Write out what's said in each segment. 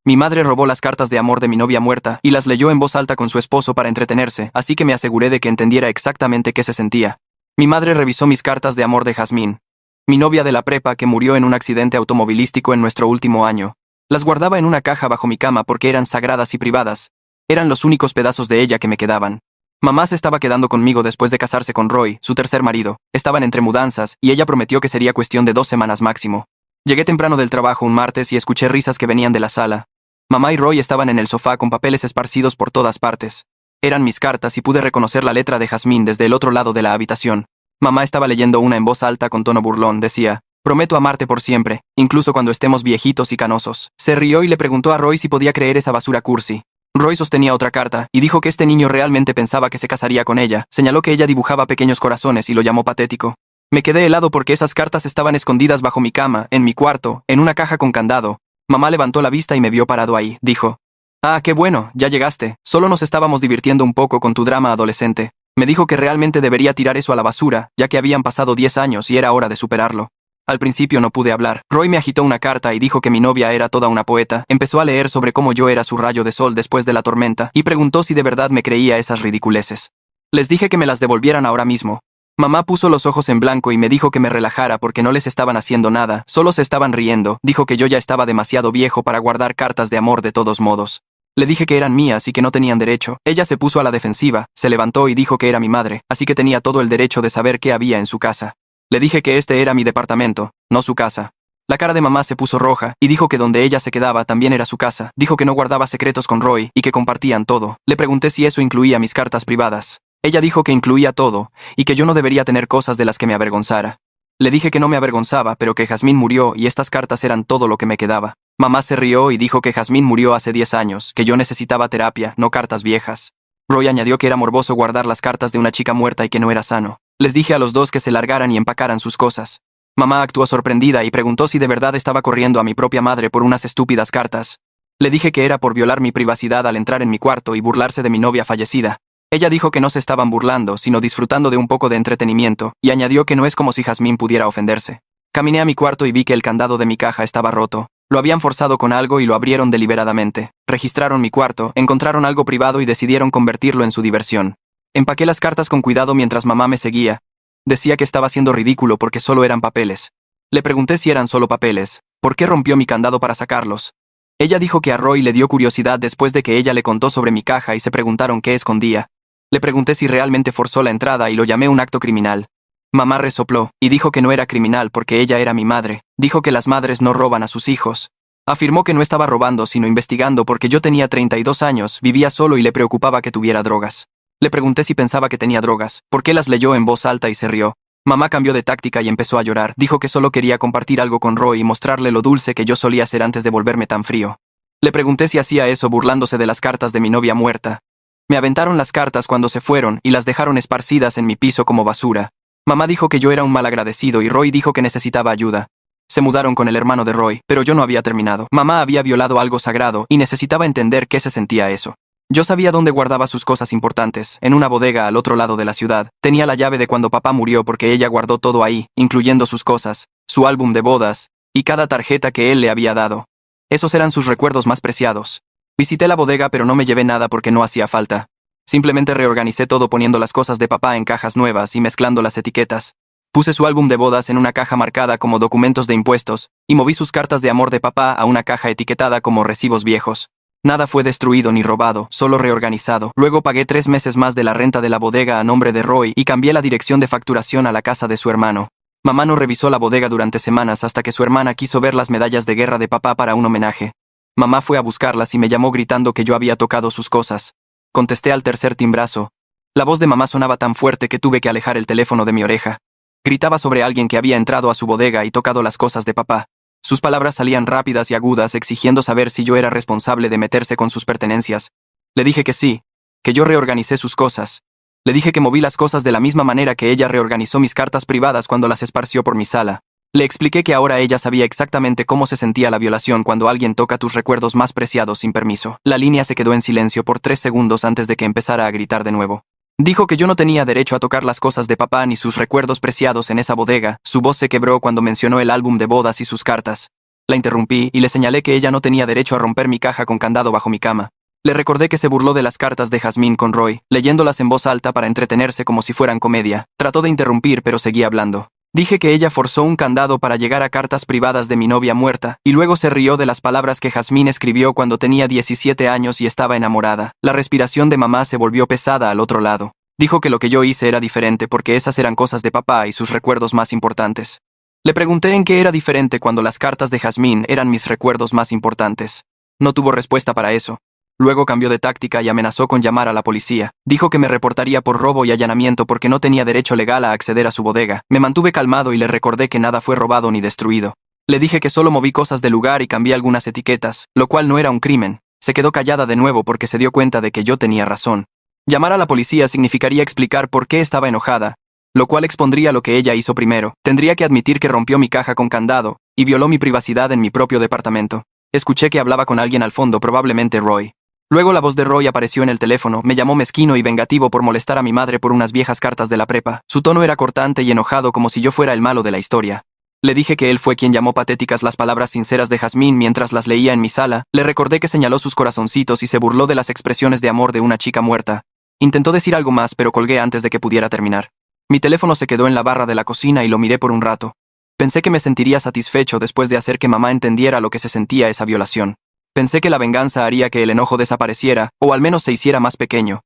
Mi madre robó las cartas de amor de mi novia muerta y las leyó en voz alta con su esposo para entretenerse, así que me aseguré de que entendiera exactamente qué se sentía. Mi madre revisó mis cartas de amor de Jazmín, mi novia de la prepa que murió en un accidente automovilístico en nuestro último año. Las guardaba en una caja bajo mi cama porque eran sagradas y privadas. Eran los únicos pedazos de ella que me quedaban. Mamá se estaba quedando conmigo después de casarse con Roy, su tercer marido. Estaban entre mudanzas y ella prometió que sería cuestión de 2 semanas máximo. Llegué temprano del trabajo un martes y escuché risas que venían de la sala. Mamá y Roy estaban en el sofá con papeles esparcidos por todas partes. Eran mis cartas y pude reconocer la letra de Jazmín desde el otro lado de la habitación. Mamá estaba leyendo una en voz alta con tono burlón. Decía: prometo amarte por siempre, incluso cuando estemos viejitos y canosos. Se rió y le preguntó a Roy si podía creer esa basura cursi. Roy sostenía otra carta y dijo que este niño realmente pensaba que se casaría con ella. Señaló que ella dibujaba pequeños corazones y lo llamó patético. Me quedé helado porque esas cartas estaban escondidas bajo mi cama, en mi cuarto, en una caja con candado. Mamá levantó la vista y me vio parado ahí. Dijo: ah, qué bueno, ya llegaste. Solo nos estábamos divirtiendo un poco con tu drama adolescente. Me dijo que realmente debería tirar eso a la basura, ya que habían pasado 10 años y era hora de superarlo. Al principio no pude hablar. Roy me agitó una carta y dijo que mi novia era toda una poeta. Empezó a leer sobre cómo yo era su rayo de sol después de la tormenta y preguntó si de verdad me creía esas ridiculeces. Les dije que me las devolvieran ahora mismo. Mamá puso los ojos en blanco y me dijo que me relajara porque no les estaban haciendo nada, solo se estaban riendo. Dijo que yo ya estaba demasiado viejo para guardar cartas de amor de todos modos. Le dije que eran mías y que no tenían derecho. Ella se puso a la defensiva, se levantó y dijo que era mi madre, así que tenía todo el derecho de saber qué había en su casa. Le dije que este era mi departamento, no su casa. La cara de mamá se puso roja y dijo que donde ella se quedaba también era su casa. Dijo que no guardaba secretos con Roy y que compartían todo. Le pregunté si eso incluía mis cartas privadas. Ella dijo que incluía todo y que yo no debería tener cosas de las que me avergonzara. Le dije que no me avergonzaba, pero que Jazmín murió y estas cartas eran todo lo que me quedaba. Mamá se rió y dijo que Jazmín murió hace 10 años, que yo necesitaba terapia, no cartas viejas. Roy añadió que era morboso guardar las cartas de una chica muerta y que no era sano. Les dije a los dos que se largaran y empacaran sus cosas. Mamá actuó sorprendida y preguntó si de verdad estaba corriendo a mi propia madre por unas estúpidas cartas. Le dije que era por violar mi privacidad al entrar en mi cuarto y burlarse de mi novia fallecida. Ella dijo que no se estaban burlando, sino disfrutando de un poco de entretenimiento, y añadió que no es como si Jazmín pudiera ofenderse. Caminé a mi cuarto y vi que el candado de mi caja estaba roto. Lo habían forzado con algo y lo abrieron deliberadamente. Registraron mi cuarto, encontraron algo privado y decidieron convertirlo en su diversión. Empaqué las cartas con cuidado mientras mamá me seguía. Decía que estaba siendo ridículo porque solo eran papeles. Le pregunté si eran solo papeles. ¿Por qué rompió mi candado para sacarlos? Ella dijo que a Roy le dio curiosidad después de que ella le contó sobre mi caja y se preguntaron qué escondía. Le pregunté si realmente forzó la entrada y lo llamé un acto criminal. Mamá resopló y dijo que no era criminal porque ella era mi madre. Dijo que las madres no roban a sus hijos. Afirmó que no estaba robando sino investigando porque yo tenía 32 años, vivía solo y le preocupaba que tuviera drogas. Le pregunté si pensaba que tenía drogas, por qué las leyó en voz alta y se rió. Mamá cambió de táctica y empezó a llorar. Dijo que solo quería compartir algo con Roy y mostrarle lo dulce que yo solía ser antes de volverme tan frío. Le pregunté si hacía eso burlándose de las cartas de mi novia muerta. Me aventaron las cartas cuando se fueron y las dejaron esparcidas en mi piso como basura. Mamá dijo que yo era un malagradecido y Roy dijo que necesitaba ayuda. Se mudaron con el hermano de Roy, pero yo no había terminado. Mamá había violado algo sagrado y necesitaba entender qué se sentía eso. Yo sabía dónde guardaba sus cosas importantes, en una bodega al otro lado de la ciudad. Tenía la llave de cuando papá murió porque ella guardó todo ahí, incluyendo sus cosas, su álbum de bodas y cada tarjeta que él le había dado. Esos eran sus recuerdos más preciados. Visité la bodega pero no me llevé nada porque no hacía falta. Simplemente reorganicé todo poniendo las cosas de papá en cajas nuevas y mezclando las etiquetas. Puse su álbum de bodas en una caja marcada como documentos de impuestos y moví sus cartas de amor de papá a una caja etiquetada como recibos viejos. Nada fue destruido ni robado, solo reorganizado. Luego pagué 3 meses más de la renta de la bodega a nombre de Roy y cambié la dirección de facturación a la casa de su hermano. Mamá no revisó la bodega durante semanas hasta que su hermana quiso ver las medallas de guerra de papá para un homenaje. Mamá fue a buscarlas y me llamó gritando que yo había tocado sus cosas. Contesté al tercer timbrazo. La voz de mamá sonaba tan fuerte que tuve que alejar el teléfono de mi oreja. Gritaba sobre alguien que había entrado a su bodega y tocado las cosas de papá. Sus palabras salían rápidas y agudas exigiendo saber si yo era responsable de meterse con sus pertenencias. Le dije que sí, que yo reorganicé sus cosas. Le dije que moví las cosas de la misma manera que ella reorganizó mis cartas privadas cuando las esparció por mi sala. Le expliqué que ahora ella sabía exactamente cómo se sentía la violación cuando alguien toca tus recuerdos más preciados sin permiso. La línea se quedó en silencio por 3 segundos antes de que empezara a gritar de nuevo. Dijo que yo no tenía derecho a tocar las cosas de papá ni sus recuerdos preciados en esa bodega. Su voz se quebró cuando mencionó el álbum de bodas y sus cartas. La interrumpí y le señalé que ella no tenía derecho a romper mi caja con candado bajo mi cama. Le recordé que se burló de las cartas de Jazmín con Roy, leyéndolas en voz alta para entretenerse como si fueran comedia. Trató de interrumpir, pero seguía hablando. Dije que ella forzó un candado para llegar a cartas privadas de mi novia muerta, y luego se rió de las palabras que Jazmín escribió cuando tenía 17 años y estaba enamorada. La respiración de mamá se volvió pesada al otro lado. Dijo que lo que yo hice era diferente porque esas eran cosas de papá y sus recuerdos más importantes. Le pregunté en qué era diferente cuando las cartas de Jazmín eran mis recuerdos más importantes. No tuvo respuesta para eso. Luego cambió de táctica y amenazó con llamar a la policía. Dijo que me reportaría por robo y allanamiento porque no tenía derecho legal a acceder a su bodega. Me mantuve calmado y le recordé que nada fue robado ni destruido. Le dije que solo moví cosas del lugar y cambié algunas etiquetas, lo cual no era un crimen. Se quedó callada de nuevo porque se dio cuenta de que yo tenía razón. Llamar a la policía significaría explicar por qué estaba enojada, lo cual expondría lo que ella hizo primero. Tendría que admitir que rompió mi caja con candado y violó mi privacidad en mi propio departamento. Escuché que hablaba con alguien al fondo, probablemente Roy. Luego la voz de Roy apareció en el teléfono, me llamó mezquino y vengativo por molestar a mi madre por unas viejas cartas de la prepa. Su tono era cortante y enojado como si yo fuera el malo de la historia. Le dije que él fue quien llamó patéticas las palabras sinceras de Jazmín mientras las leía en mi sala. Le recordé que señaló sus corazoncitos y se burló de las expresiones de amor de una chica muerta. Intentó decir algo más, pero colgué antes de que pudiera terminar. Mi teléfono se quedó en la barra de la cocina y lo miré por un rato. Pensé que me sentiría satisfecho después de hacer que mamá entendiera lo que se sentía esa violación. Pensé que la venganza haría que el enojo desapareciera, o al menos se hiciera más pequeño.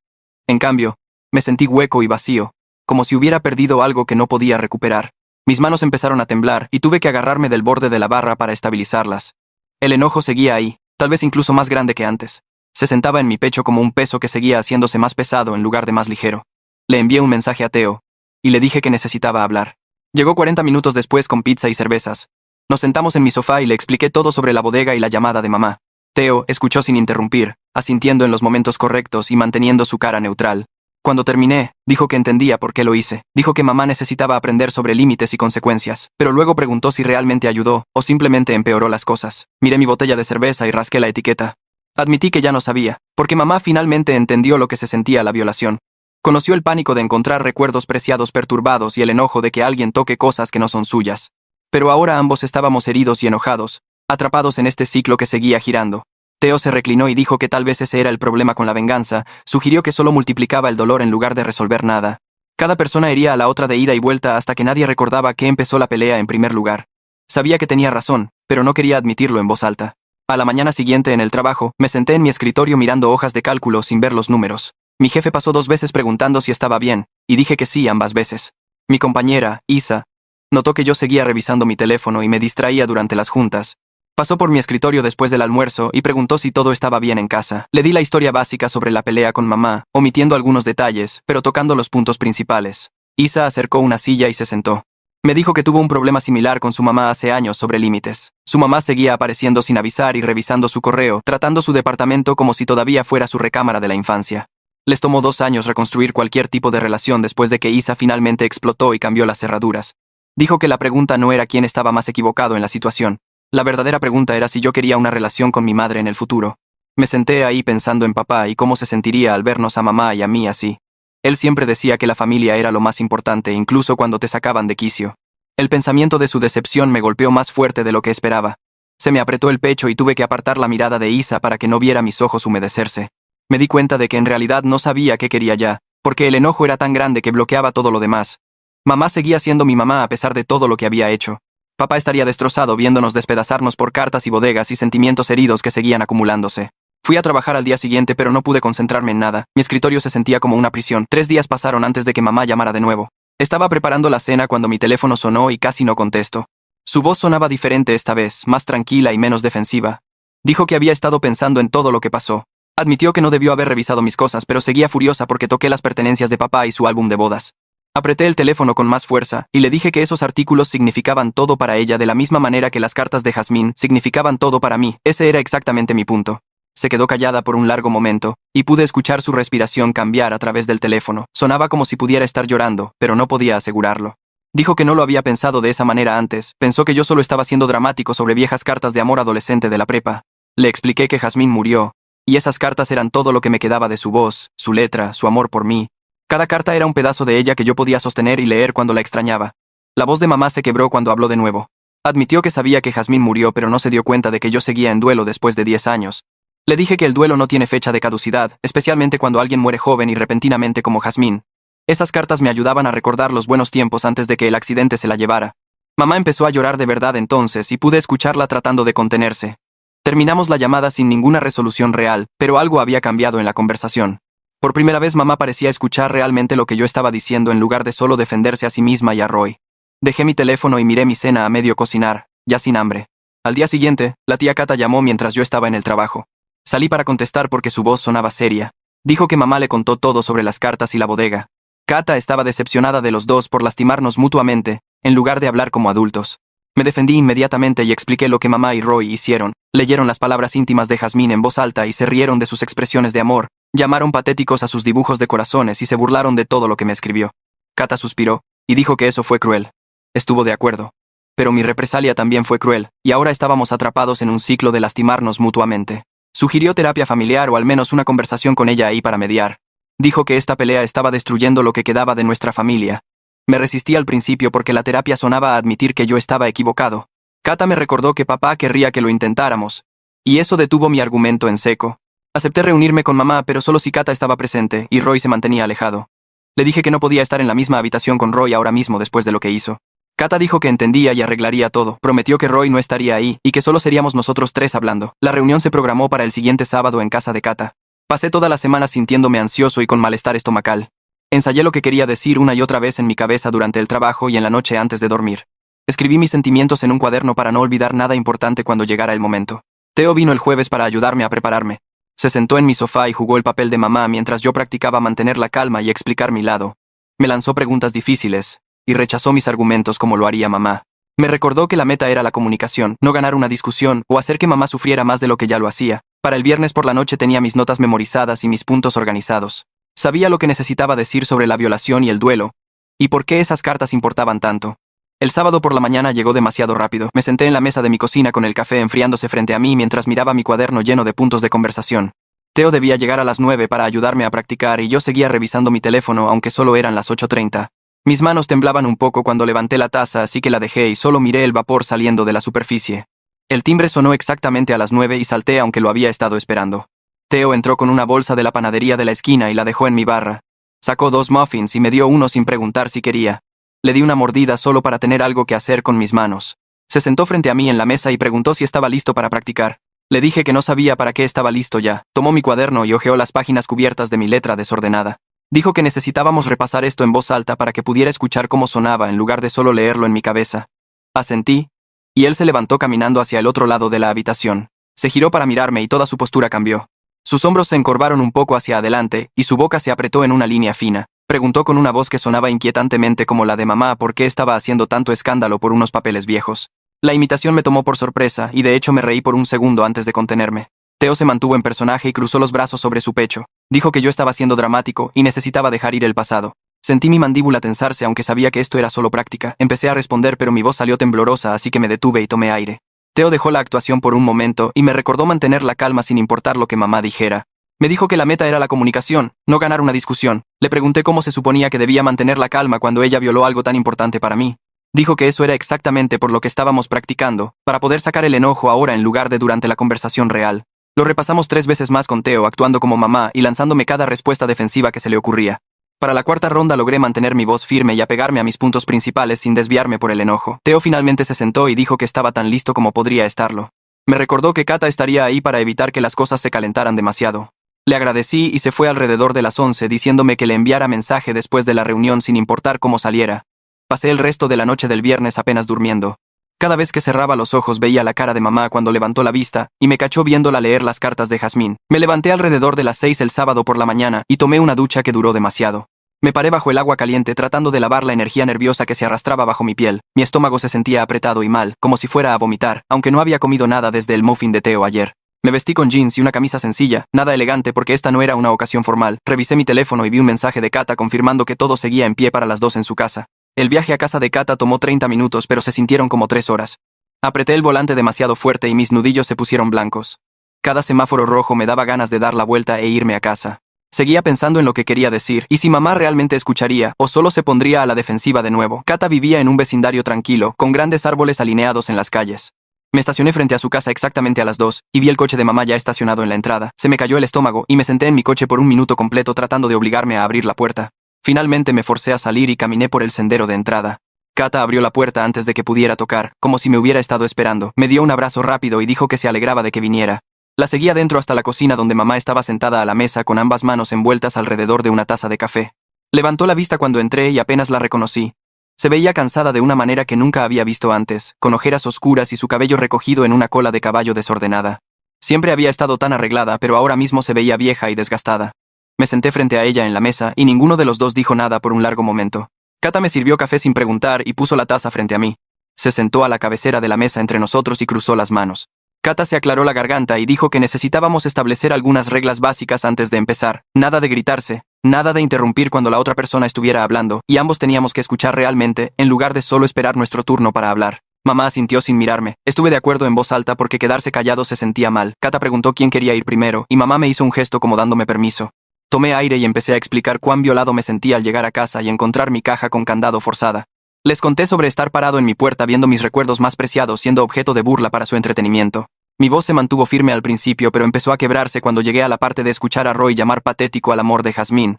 En cambio, me sentí hueco y vacío, como si hubiera perdido algo que no podía recuperar. Mis manos empezaron a temblar y tuve que agarrarme del borde de la barra para estabilizarlas. El enojo seguía ahí, tal vez incluso más grande que antes. Se sentaba en mi pecho como un peso que seguía haciéndose más pesado en lugar de más ligero. Le envié un mensaje a Theo, y le dije que necesitaba hablar. Llegó 40 minutos después con pizza y cervezas. Nos sentamos en mi sofá y le expliqué todo sobre la bodega y la llamada de mamá. Theo escuchó sin interrumpir, asintiendo en los momentos correctos y manteniendo su cara neutral. Cuando terminé, dijo que entendía por qué lo hice. Dijo que mamá necesitaba aprender sobre límites y consecuencias, pero luego preguntó si realmente ayudó o simplemente empeoró las cosas. Miré mi botella de cerveza y rasqué la etiqueta. Admití que ya no sabía, porque mamá finalmente entendió lo que se sentía la violación. Conoció el pánico de encontrar recuerdos preciados perturbados y el enojo de que alguien toque cosas que no son suyas. Pero ahora ambos estábamos heridos y enojados, atrapados en este ciclo que seguía girando. Theo se reclinó y dijo que tal vez ese era el problema con la venganza. Sugirió que solo multiplicaba el dolor en lugar de resolver nada. Cada persona hería a la otra de ida y vuelta hasta que nadie recordaba que empezó la pelea en primer lugar. Sabía que tenía razón, pero no quería admitirlo en voz alta. A la mañana siguiente en el trabajo, me senté en mi escritorio mirando hojas de cálculo sin ver los números. Mi jefe pasó 2 veces preguntando si estaba bien, y dije que sí ambas veces. Mi compañera, Isa, notó que yo seguía revisando mi teléfono y me distraía durante las juntas. Pasó por mi escritorio después del almuerzo y preguntó si todo estaba bien en casa. Le di la historia básica sobre la pelea con mamá, omitiendo algunos detalles, pero tocando los puntos principales. Isa acercó una silla y se sentó. Me dijo que tuvo un problema similar con su mamá hace años sobre límites. Su mamá seguía apareciendo sin avisar y revisando su correo, tratando su departamento como si todavía fuera su recámara de la infancia. Les tomó 2 años reconstruir cualquier tipo de relación después de que Isa finalmente explotó y cambió las cerraduras. Dijo que la pregunta no era quién estaba más equivocado en la situación. La verdadera pregunta era si yo quería una relación con mi madre en el futuro. Me senté ahí pensando en papá y cómo se sentiría al vernos a mamá y a mí así. Él siempre decía que la familia era lo más importante, incluso cuando te sacaban de quicio. El pensamiento de su decepción me golpeó más fuerte de lo que esperaba. Se me apretó el pecho y tuve que apartar la mirada de Isa para que no viera mis ojos humedecerse. Me di cuenta de que en realidad no sabía qué quería ya, porque el enojo era tan grande que bloqueaba todo lo demás. Mamá seguía siendo mi mamá a pesar de todo lo que había hecho. Papá estaría destrozado viéndonos despedazarnos por cartas y bodegas y sentimientos heridos que seguían acumulándose. Fui a trabajar al día siguiente, pero no pude concentrarme en nada. Mi escritorio se sentía como una prisión. 3 días pasaron antes de que mamá llamara de nuevo. Estaba preparando la cena cuando mi teléfono sonó y casi no contesto. Su voz sonaba diferente esta vez, más tranquila y menos defensiva. Dijo que había estado pensando en todo lo que pasó. Admitió que no debió haber revisado mis cosas, pero seguía furiosa porque toqué las pertenencias de papá y su álbum de bodas. Apreté el teléfono con más fuerza y le dije que esos artículos significaban todo para ella de la misma manera que las cartas de Jazmín significaban todo para mí. Ese era exactamente mi punto. Se quedó callada por un largo momento, y pude escuchar su respiración cambiar a través del teléfono. Sonaba como si pudiera estar llorando, pero no podía asegurarlo. Dijo que no lo había pensado de esa manera antes. Pensó que yo solo estaba siendo dramático sobre viejas cartas de amor adolescente de la prepa. Le expliqué que Jazmín murió, y esas cartas eran todo lo que me quedaba de su voz, su letra, su amor por mí. Cada carta era un pedazo de ella que yo podía sostener y leer cuando la extrañaba. La voz de mamá se quebró cuando habló de nuevo. Admitió que sabía que Jazmín murió, pero no se dio cuenta de que yo seguía en duelo después de 10 años. Le dije que el duelo no tiene fecha de caducidad, especialmente cuando alguien muere joven y repentinamente como Jazmín. Esas cartas me ayudaban a recordar los buenos tiempos antes de que el accidente se la llevara. Mamá empezó a llorar de verdad entonces y pude escucharla tratando de contenerse. Terminamos la llamada sin ninguna resolución real, pero algo había cambiado en la conversación. Por primera vez mamá parecía escuchar realmente lo que yo estaba diciendo en lugar de solo defenderse a sí misma y a Roy. Dejé mi teléfono y miré mi cena a medio cocinar, ya sin hambre. Al día siguiente, la tía Kata llamó mientras yo estaba en el trabajo. Salí para contestar porque su voz sonaba seria. Dijo que mamá le contó todo sobre las cartas y la bodega. Kata estaba decepcionada de los dos por lastimarnos mutuamente, en lugar de hablar como adultos. Me defendí inmediatamente y expliqué lo que mamá y Roy hicieron. Leyeron las palabras íntimas de Jazmín en voz alta y se rieron de sus expresiones de amor, llamaron patéticos a sus dibujos de corazones y se burlaron de todo lo que me escribió. Kata suspiró y dijo que eso fue cruel. Estuvo de acuerdo. Pero mi represalia también fue cruel, y ahora estábamos atrapados en un ciclo de lastimarnos mutuamente. Sugirió terapia familiar o al menos una conversación con ella ahí para mediar. Dijo que esta pelea estaba destruyendo lo que quedaba de nuestra familia. Me resistí al principio porque la terapia sonaba a admitir que yo estaba equivocado. Kata me recordó que papá querría que lo intentáramos, y eso detuvo mi argumento en seco. Acepté reunirme con mamá, pero solo si Kata estaba presente y Roy se mantenía alejado. Le dije que no podía estar en la misma habitación con Roy ahora mismo después de lo que hizo. Kata dijo que entendía y arreglaría todo, prometió que Roy no estaría ahí y que solo seríamos nosotros tres hablando. La reunión se programó para el siguiente sábado en casa de Kata. Pasé toda la semana sintiéndome ansioso y con malestar estomacal. Ensayé lo que quería decir una y otra vez en mi cabeza durante el trabajo y en la noche antes de dormir. Escribí mis sentimientos en un cuaderno para no olvidar nada importante cuando llegara el momento. Theo vino el jueves para ayudarme a prepararme. Se sentó en mi sofá y jugó el papel de mamá mientras yo practicaba mantener la calma y explicar mi lado. Me lanzó preguntas difíciles, y rechazó mis argumentos como lo haría mamá. Me recordó que la meta era la comunicación, no ganar una discusión o hacer que mamá sufriera más de lo que ya lo hacía. Para el viernes por la noche tenía mis notas memorizadas y mis puntos organizados. Sabía lo que necesitaba decir sobre la violación y el duelo, y por qué esas cartas importaban tanto. El sábado por la mañana llegó demasiado rápido. Me senté en la mesa de mi cocina con el café enfriándose frente a mí mientras miraba mi cuaderno lleno de puntos de conversación. Theo debía llegar a las 9 para ayudarme a practicar y yo seguía revisando mi teléfono aunque solo eran las 8:30. Mis manos temblaban un poco cuando levanté la taza, así que la dejé y solo miré el vapor saliendo de la superficie. El timbre sonó exactamente a las 9 y salté aunque lo había estado esperando. Theo entró con una bolsa de la panadería de la esquina y la dejó en mi barra. Sacó 2 muffins y me dio uno sin preguntar si quería. Le di una mordida solo para tener algo que hacer con mis manos. Se sentó frente a mí en la mesa y preguntó si estaba listo para practicar. Le dije que no sabía para qué estaba listo ya. Tomó mi cuaderno y hojeó las páginas cubiertas de mi letra desordenada. Dijo que necesitábamos repasar esto en voz alta para que pudiera escuchar cómo sonaba en lugar de solo leerlo en mi cabeza. Asentí, y él se levantó caminando hacia el otro lado de la habitación. Se giró para mirarme y toda su postura cambió. Sus hombros se encorvaron un poco hacia adelante y su boca se apretó en una línea fina. Preguntó con una voz que sonaba inquietantemente como la de mamá por qué estaba haciendo tanto escándalo por unos papeles viejos. La imitación me tomó por sorpresa y de hecho me reí por un segundo antes de contenerme. Theo se mantuvo en personaje y cruzó los brazos sobre su pecho. Dijo que yo estaba siendo dramático y necesitaba dejar ir el pasado. Sentí mi mandíbula tensarse aunque sabía que esto era solo práctica. Empecé a responder pero mi voz salió temblorosa así que me detuve y tomé aire. Theo dejó la actuación por un momento y me recordó mantener la calma sin importar lo que mamá dijera. Me dijo que la meta era la comunicación, no ganar una discusión. Le pregunté cómo se suponía que debía mantener la calma cuando ella violó algo tan importante para mí. Dijo que eso era exactamente por lo que estábamos practicando, para poder sacar el enojo ahora en lugar de durante la conversación real. Lo repasamos 3 veces más con Theo actuando como mamá y lanzándome cada respuesta defensiva que se le ocurría. Para la 4ª ronda logré mantener mi voz firme y apegarme a mis puntos principales sin desviarme por el enojo. Theo finalmente se sentó y dijo que estaba tan listo como podría estarlo. Me recordó que Kata estaría ahí para evitar que las cosas se calentaran demasiado. Le agradecí y se fue alrededor de las 11 diciéndome que le enviara mensaje después de la reunión sin importar cómo saliera. Pasé el resto de la noche del viernes apenas durmiendo. Cada vez que cerraba los ojos veía la cara de mamá cuando levantó la vista y me cachó viéndola leer las cartas de Jazmín. Me levanté alrededor de las 6 el sábado por la mañana y tomé una ducha que duró demasiado. Me paré bajo el agua caliente tratando de lavar la energía nerviosa que se arrastraba bajo mi piel. Mi estómago se sentía apretado y mal, como si fuera a vomitar, aunque no había comido nada desde el muffin de Theo ayer. Me vestí con jeans y una camisa sencilla, nada elegante porque esta no era una ocasión formal. Revisé mi teléfono y vi un mensaje de Kata confirmando que todo seguía en pie para las 2 en su casa. El viaje a casa de Kata tomó 30 minutos pero se sintieron como 3 horas. Apreté el volante demasiado fuerte y mis nudillos se pusieron blancos. Cada semáforo rojo me daba ganas de dar la vuelta e irme a casa. Seguía pensando en lo que quería decir, y si mamá realmente escucharía, o solo se pondría a la defensiva de nuevo. Kata vivía en un vecindario tranquilo, con grandes árboles alineados en las calles. Me estacioné frente a su casa exactamente a las 2, y vi el coche de mamá ya estacionado en la entrada. Se me cayó el estómago, y me senté en mi coche por un minuto completo tratando de obligarme a abrir la puerta. Finalmente me forcé a salir y caminé por el sendero de entrada. Kata abrió la puerta antes de que pudiera tocar, como si me hubiera estado esperando. Me dio un abrazo rápido y dijo que se alegraba de que viniera. La seguí adentro hasta la cocina donde mamá estaba sentada a la mesa con ambas manos envueltas alrededor de una taza de café. Levantó la vista cuando entré y apenas la reconocí. Se veía cansada de una manera que nunca había visto antes, con ojeras oscuras y su cabello recogido en una cola de caballo desordenada. Siempre había estado tan arreglada, pero ahora mismo se veía vieja y desgastada. Me senté frente a ella en la mesa y ninguno de los dos dijo nada por un largo momento. Kata me sirvió café sin preguntar y puso la taza frente a mí. Se sentó a la cabecera de la mesa entre nosotros y cruzó las manos. Kata se aclaró la garganta y dijo que necesitábamos establecer algunas reglas básicas antes de empezar. Nada de gritarse, nada de interrumpir cuando la otra persona estuviera hablando, y ambos teníamos que escuchar realmente, en lugar de solo esperar nuestro turno para hablar. Mamá asintió sin mirarme. Estuve de acuerdo en voz alta porque quedarse callado se sentía mal. Kata preguntó quién quería ir primero, y mamá me hizo un gesto como dándome permiso. Tomé aire y empecé a explicar cuán violado me sentía al llegar a casa y encontrar mi caja con candado forzada. Les conté sobre estar parado en mi puerta viendo mis recuerdos más preciados siendo objeto de burla para su entretenimiento. Mi voz se mantuvo firme al principio, pero empezó a quebrarse cuando llegué a la parte de escuchar a Roy llamar patético al amor de Jasmine.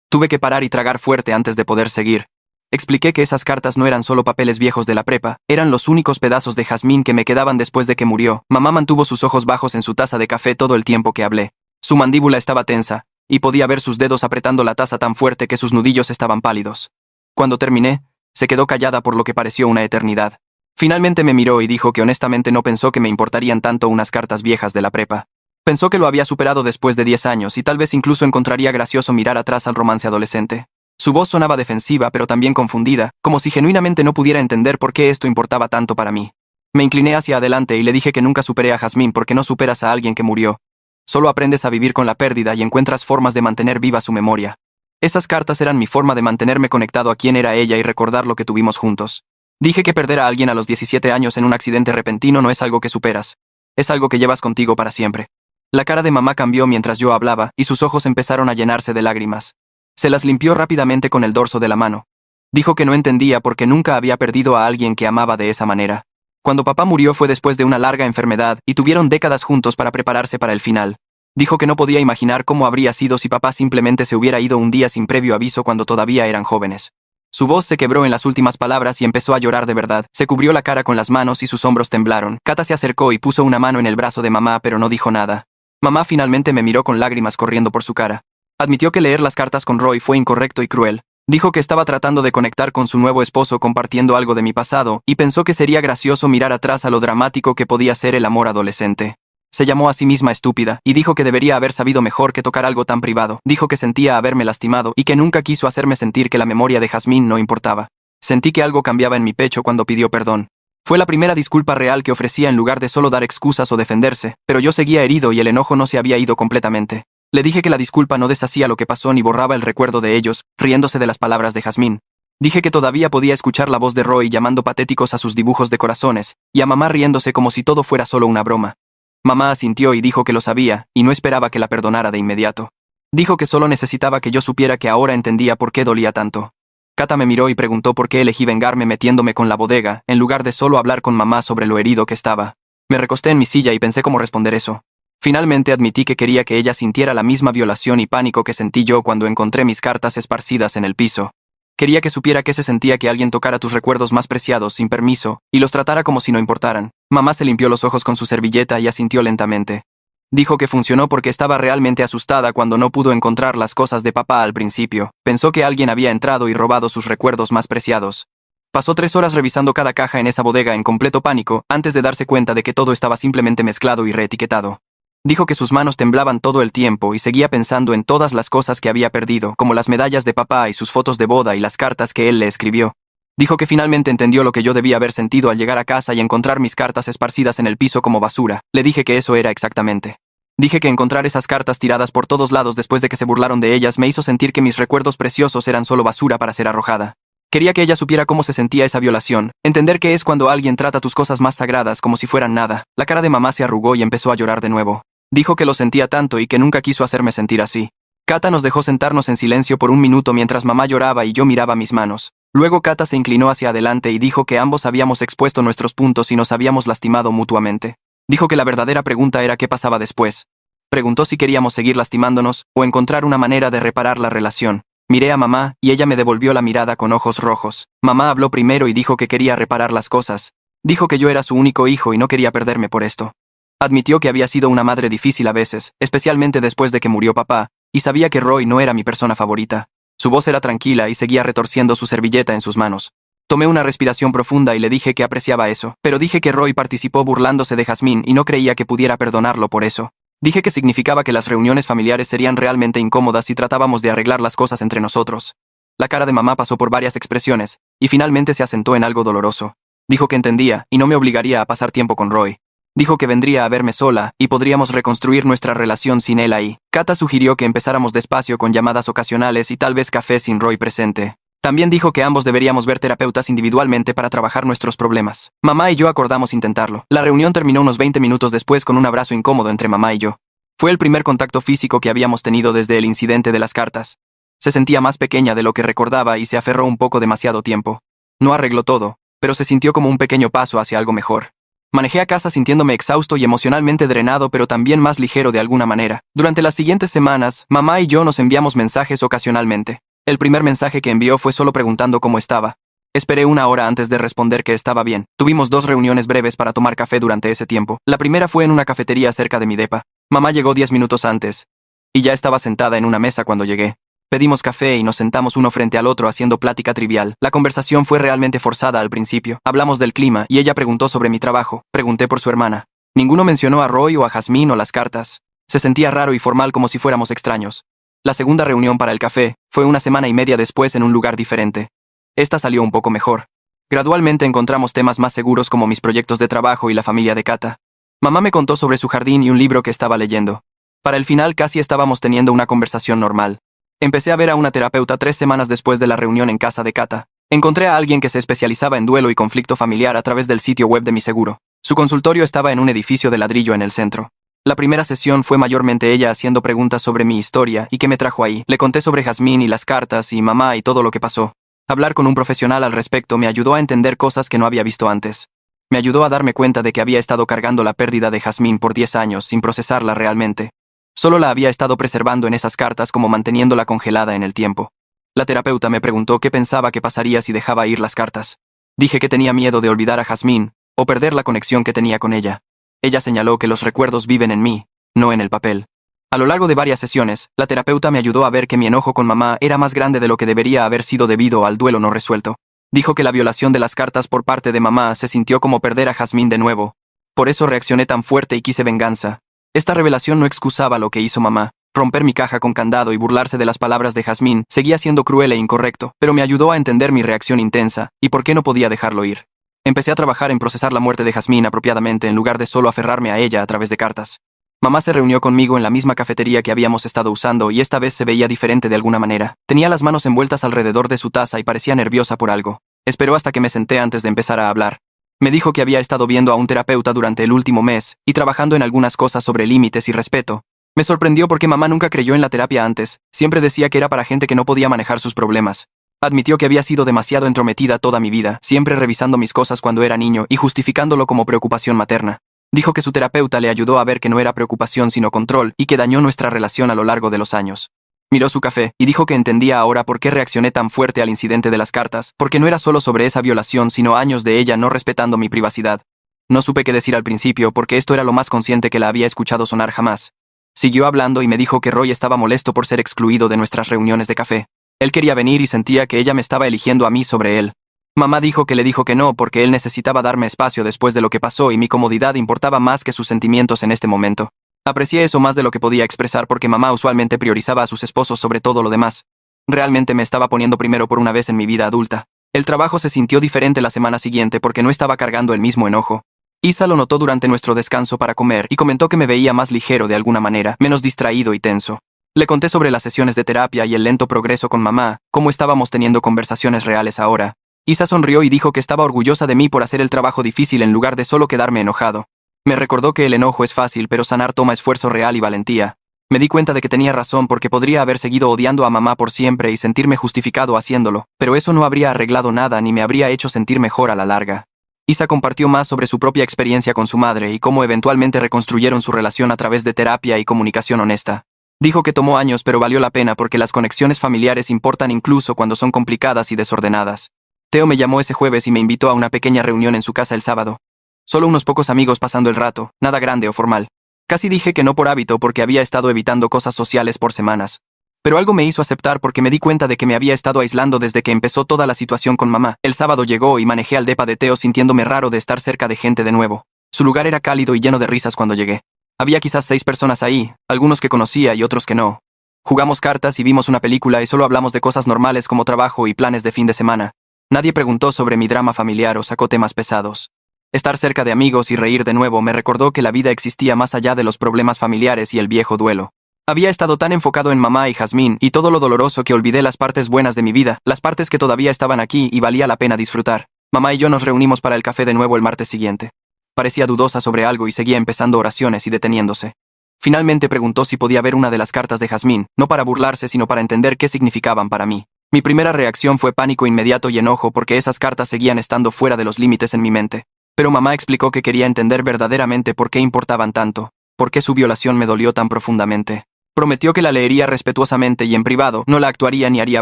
Tuve que parar y tragar fuerte antes de poder seguir. Expliqué que esas cartas no eran solo papeles viejos de la prepa, eran los únicos pedazos de Jasmine que me quedaban después de que murió. Mamá mantuvo sus ojos bajos en su taza de café todo el tiempo que hablé. Su mandíbula estaba tensa, y podía ver sus dedos apretando la taza tan fuerte que sus nudillos estaban pálidos. Cuando terminé, se quedó callada por lo que pareció una eternidad. Finalmente me miró y dijo que honestamente no pensó que me importarían tanto unas cartas viejas de la prepa. Pensó que lo había superado después de 10 años y tal vez incluso encontraría gracioso mirar atrás al romance adolescente. Su voz sonaba defensiva pero también confundida, como si genuinamente no pudiera entender por qué esto importaba tanto para mí. Me incliné hacia adelante y le dije que nunca superé a Jasmine porque no superas a alguien que murió. Solo aprendes a vivir con la pérdida y encuentras formas de mantener viva su memoria. Esas cartas eran mi forma de mantenerme conectado a quién era ella y recordar lo que tuvimos juntos. Dije que perder a alguien a los 17 años en un accidente repentino no es algo que superas. Es algo que llevas contigo para siempre. La cara de mamá cambió mientras yo hablaba y sus ojos empezaron a llenarse de lágrimas. Se las limpió rápidamente con el dorso de la mano. Dijo que no entendía porque nunca había perdido a alguien que amaba de esa manera. Cuando papá murió fue después de una larga enfermedad y tuvieron décadas juntos para prepararse para el final. Dijo que no podía imaginar cómo habría sido si papá simplemente se hubiera ido un día sin previo aviso cuando todavía eran jóvenes. Su voz se quebró en las últimas palabras y empezó a llorar de verdad. Se cubrió la cara con las manos y sus hombros temblaron. Kata se acercó y puso una mano en el brazo de mamá, pero no dijo nada. Mamá finalmente me miró con lágrimas corriendo por su cara. Admitió que leer las cartas con Roy fue incorrecto y cruel. Dijo que estaba tratando de conectar con su nuevo esposo compartiendo algo de mi pasado, y pensó que sería gracioso mirar atrás a lo dramático que podía ser el amor adolescente. Se llamó a sí misma estúpida, y dijo que debería haber sabido mejor que tocar algo tan privado. Dijo que sentía haberme lastimado, y que nunca quiso hacerme sentir que la memoria de Jasmine no importaba. Sentí que algo cambiaba en mi pecho cuando pidió perdón. Fue la primera disculpa real que ofrecía en lugar de solo dar excusas o defenderse, pero yo seguía herido y el enojo no se había ido completamente. Le dije que la disculpa no deshacía lo que pasó ni borraba el recuerdo de ellos, riéndose de las palabras de Jasmine. Dije que todavía podía escuchar la voz de Roy llamando patéticos a sus dibujos de corazones, y a mamá riéndose como si todo fuera solo una broma. Mamá asintió y dijo que lo sabía, y no esperaba que la perdonara de inmediato. Dijo que solo necesitaba que yo supiera que ahora entendía por qué dolía tanto. Kata me miró y preguntó por qué elegí vengarme metiéndome con la bodega, en lugar de solo hablar con mamá sobre lo herido que estaba. Me recosté en mi silla y pensé cómo responder eso. Finalmente admití que quería que ella sintiera la misma violación y pánico que sentí yo cuando encontré mis cartas esparcidas en el piso. Quería que supiera qué se sentía que alguien tocara tus recuerdos más preciados sin permiso y los tratara como si no importaran. Mamá se limpió los ojos con su servilleta y asintió lentamente. Dijo que funcionó porque estaba realmente asustada cuando no pudo encontrar las cosas de papá al principio. Pensó que alguien había entrado y robado sus recuerdos más preciados. Pasó 3 horas revisando cada caja en esa bodega en completo pánico antes de darse cuenta de que todo estaba simplemente mezclado y reetiquetado. Dijo que sus manos temblaban todo el tiempo y seguía pensando en todas las cosas que había perdido, como las medallas de papá y sus fotos de boda y las cartas que él le escribió. Dijo que finalmente entendió lo que yo debía haber sentido al llegar a casa y encontrar mis cartas esparcidas en el piso como basura. Le dije que eso era exactamente. Dije que encontrar esas cartas tiradas por todos lados después de que se burlaron de ellas me hizo sentir que mis recuerdos preciosos eran solo basura para ser arrojada. Quería que ella supiera cómo se sentía esa violación, entender qué es cuando alguien trata tus cosas más sagradas como si fueran nada. La cara de mamá se arrugó y empezó a llorar de nuevo. Dijo que lo sentía tanto y que nunca quiso hacerme sentir así. Kata nos dejó sentarnos en silencio por un minuto mientras mamá lloraba y yo miraba mis manos. Luego Kata se inclinó hacia adelante y dijo que ambos habíamos expuesto nuestros puntos y nos habíamos lastimado mutuamente. Dijo que la verdadera pregunta era qué pasaba después. Preguntó si queríamos seguir lastimándonos o encontrar una manera de reparar la relación. Miré a mamá y ella me devolvió la mirada con ojos rojos. Mamá habló primero y dijo que quería reparar las cosas. Dijo que yo era su único hijo y no quería perderme por esto. Admitió que había sido una madre difícil a veces, especialmente después de que murió papá, y sabía que Roy no era mi persona favorita. Su voz era tranquila y seguía retorciendo su servilleta en sus manos. Tomé una respiración profunda y le dije que apreciaba eso, pero dije que Roy participó burlándose de Jasmine y no creía que pudiera perdonarlo por eso. Dije que significaba que las reuniones familiares serían realmente incómodas si tratábamos de arreglar las cosas entre nosotros. La cara de mamá pasó por varias expresiones, y finalmente se asentó en algo doloroso. Dijo que entendía y no me obligaría a pasar tiempo con Roy. Dijo que vendría a verme sola y podríamos reconstruir nuestra relación sin él ahí. Kata sugirió que empezáramos despacio con llamadas ocasionales y tal vez café sin Roy presente. También dijo que ambos deberíamos ver terapeutas individualmente para trabajar nuestros problemas. Mamá y yo acordamos intentarlo. La reunión terminó unos 20 minutos después con un abrazo incómodo entre mamá y yo. Fue el primer contacto físico que habíamos tenido desde el incidente de las cartas. Se sentía más pequeña de lo que recordaba y se aferró un poco demasiado tiempo. No arregló todo, pero se sintió como un pequeño paso hacia algo mejor. Manejé a casa sintiéndome exhausto y emocionalmente drenado, pero también más ligero de alguna manera. Durante las siguientes semanas, mamá y yo nos enviamos mensajes ocasionalmente. El primer mensaje que envió fue solo preguntando cómo estaba. Esperé una hora antes de responder que estaba bien. Tuvimos 2 reuniones breves para tomar café durante ese tiempo. La primera fue en una cafetería cerca de mi depa. Mamá llegó 10 minutos antes, y ya estaba sentada en una mesa cuando llegué. Pedimos café y nos sentamos uno frente al otro haciendo plática trivial. La conversación fue realmente forzada al principio. Hablamos del clima y ella preguntó sobre mi trabajo. Pregunté por su hermana. Ninguno mencionó a Roy o a Jasmine o las cartas. Se sentía raro y formal como si fuéramos extraños. La segunda reunión para el café fue una semana y media después en un lugar diferente. Esta salió un poco mejor. Gradualmente encontramos temas más seguros como mis proyectos de trabajo y la familia de Kata. Mamá me contó sobre su jardín y un libro que estaba leyendo. Para el final casi estábamos teniendo una conversación normal. Empecé a ver a una terapeuta 3 semanas después de la reunión en casa de Kata. Encontré a alguien que se especializaba en duelo y conflicto familiar a través del sitio web de mi seguro. Su consultorio estaba en un edificio de ladrillo en el centro. La primera sesión fue mayormente ella haciendo preguntas sobre mi historia y qué me trajo ahí. Le conté sobre Jasmine y las cartas y mamá y todo lo que pasó. Hablar con un profesional al respecto me ayudó a entender cosas que no había visto antes. Me ayudó a darme cuenta de que había estado cargando la pérdida de Jasmine por 10 años sin procesarla realmente. Solo la había estado preservando en esas cartas como manteniéndola congelada en el tiempo. La terapeuta me preguntó qué pensaba que pasaría si dejaba ir las cartas. Dije que tenía miedo de olvidar a Jasmine o perder la conexión que tenía con ella. Ella señaló que los recuerdos viven en mí, no en el papel. A lo largo de varias sesiones, la terapeuta me ayudó a ver que mi enojo con mamá era más grande de lo que debería haber sido debido al duelo no resuelto. Dijo que la violación de las cartas por parte de mamá se sintió como perder a Jasmine de nuevo. Por eso reaccioné tan fuerte y quise venganza. Esta revelación no excusaba lo que hizo mamá. Romper mi caja con candado y burlarse de las palabras de Jasmine seguía siendo cruel e incorrecto, pero me ayudó a entender mi reacción intensa y por qué no podía dejarlo ir. Empecé a trabajar en procesar la muerte de Jasmine apropiadamente en lugar de solo aferrarme a ella a través de cartas. Mamá se reunió conmigo en la misma cafetería que habíamos estado usando y esta vez se veía diferente de alguna manera. Tenía las manos envueltas alrededor de su taza y parecía nerviosa por algo. Esperó hasta que me senté antes de empezar a hablar. Me dijo que había estado viendo a un terapeuta durante el último mes y trabajando en algunas cosas sobre límites y respeto. Me sorprendió porque mamá nunca creyó en la terapia antes, siempre decía que era para gente que no podía manejar sus problemas. Admitió que había sido demasiado entrometida toda mi vida, siempre revisando mis cosas cuando era niño y justificándolo como preocupación materna. Dijo que su terapeuta le ayudó a ver que no era preocupación sino control y que dañó nuestra relación a lo largo de los años. Miró su café y dijo que entendía ahora por qué reaccioné tan fuerte al incidente de las cartas, porque no era solo sobre esa violación sino años de ella no respetando mi privacidad. No supe qué decir al principio porque esto era lo más consciente que la había escuchado sonar jamás. Siguió hablando y me dijo que Roy estaba molesto por ser excluido de nuestras reuniones de café. Él quería venir y sentía que ella me estaba eligiendo a mí sobre él. Mamá dijo que le dijo que no porque él necesitaba darme espacio después de lo que pasó y mi comodidad importaba más que sus sentimientos en este momento. Aprecié eso más de lo que podía expresar porque mamá usualmente priorizaba a sus esposos sobre todo lo demás. Realmente me estaba poniendo primero por una vez en mi vida adulta. El trabajo se sintió diferente la semana siguiente porque no estaba cargando el mismo enojo. Isa lo notó durante nuestro descanso para comer y comentó que me veía más ligero de alguna manera, menos distraído y tenso. Le conté sobre las sesiones de terapia y el lento progreso con mamá, cómo estábamos teniendo conversaciones reales ahora. Isa sonrió y dijo que estaba orgullosa de mí por hacer el trabajo difícil en lugar de solo quedarme enojado. Me recordó que el enojo es fácil, pero sanar toma esfuerzo real y valentía. Me di cuenta de que tenía razón porque podría haber seguido odiando a mamá por siempre y sentirme justificado haciéndolo, pero eso no habría arreglado nada ni me habría hecho sentir mejor a la larga. Isa compartió más sobre su propia experiencia con su madre y cómo eventualmente reconstruyeron su relación a través de terapia y comunicación honesta. Dijo que tomó años pero valió la pena porque las conexiones familiares importan incluso cuando son complicadas y desordenadas. Teo me llamó ese jueves y me invitó a una pequeña reunión en su casa el sábado. Solo unos pocos amigos pasando el rato, nada grande o formal. Casi dije que no por hábito porque había estado evitando cosas sociales por semanas. Pero algo me hizo aceptar porque me di cuenta de que me había estado aislando desde que empezó toda la situación con mamá. El sábado llegó y manejé al depa de Teo sintiéndome raro de estar cerca de gente de nuevo. Su lugar era cálido y lleno de risas cuando llegué. Había quizás 6 personas ahí, algunos que conocía y otros que no. Jugamos cartas y vimos una película y solo hablamos de cosas normales como trabajo y planes de fin de semana. Nadie preguntó sobre mi drama familiar o sacó temas pesados. Estar cerca de amigos y reír de nuevo me recordó que la vida existía más allá de los problemas familiares y el viejo duelo. Había estado tan enfocado en mamá y Jazmín y todo lo doloroso que olvidé las partes buenas de mi vida, las partes que todavía estaban aquí y valía la pena disfrutar. Mamá y yo nos reunimos para el café de nuevo el martes siguiente. Parecía dudosa sobre algo y seguía empezando oraciones y deteniéndose. Finalmente preguntó si podía ver una de las cartas de Jazmín, no para burlarse sino para entender qué significaban para mí. Mi primera reacción fue pánico inmediato y enojo porque esas cartas seguían estando fuera de los límites en mi mente. Pero mamá explicó que quería entender verdaderamente por qué importaban tanto, por qué su violación me dolió tan profundamente. Prometió que la leería respetuosamente y en privado, no la actuaría ni haría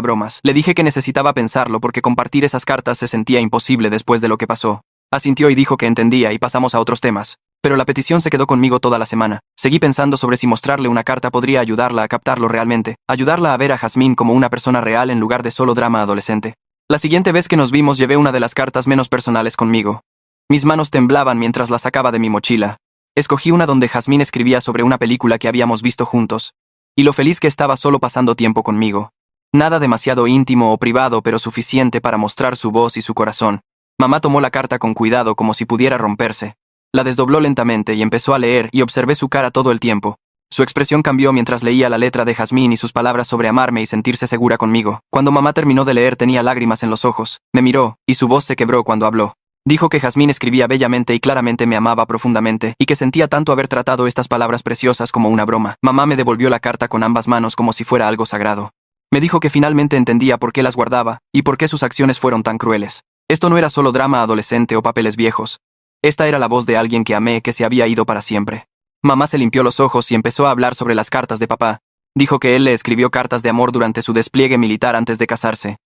bromas. Le dije que necesitaba pensarlo porque compartir esas cartas se sentía imposible después de lo que pasó. Asintió y dijo que entendía y pasamos a otros temas. Pero la petición se quedó conmigo toda la semana. Seguí pensando sobre si mostrarle una carta podría ayudarla a captarlo realmente, ayudarla a ver a Jazmín como una persona real en lugar de solo drama adolescente. La siguiente vez que nos vimos llevé una de las cartas menos personales conmigo. Mis manos temblaban mientras la sacaba de mi mochila. Escogí una donde Jazmín escribía sobre una película que habíamos visto juntos. Y lo feliz que estaba solo pasando tiempo conmigo. Nada demasiado íntimo o privado, pero suficiente para mostrar su voz y su corazón. Mamá tomó la carta con cuidado como si pudiera romperse. La desdobló lentamente y empezó a leer y observé su cara todo el tiempo. Su expresión cambió mientras leía la letra de Jazmín y sus palabras sobre amarme y sentirse segura conmigo. Cuando mamá terminó de leer tenía lágrimas en los ojos. Me miró, y su voz se quebró cuando habló. Dijo que Jazmín escribía bellamente y claramente me amaba profundamente, y que sentía tanto haber tratado estas palabras preciosas como una broma. Mamá me devolvió la carta con ambas manos como si fuera algo sagrado. Me dijo que finalmente entendía por qué las guardaba, y por qué sus acciones fueron tan crueles. Esto no era solo drama adolescente o papeles viejos. Esta era la voz de alguien que amé que se había ido para siempre. Mamá se limpió los ojos y empezó a hablar sobre las cartas de papá. Dijo que él le escribió cartas de amor durante su despliegue militar antes de casarse.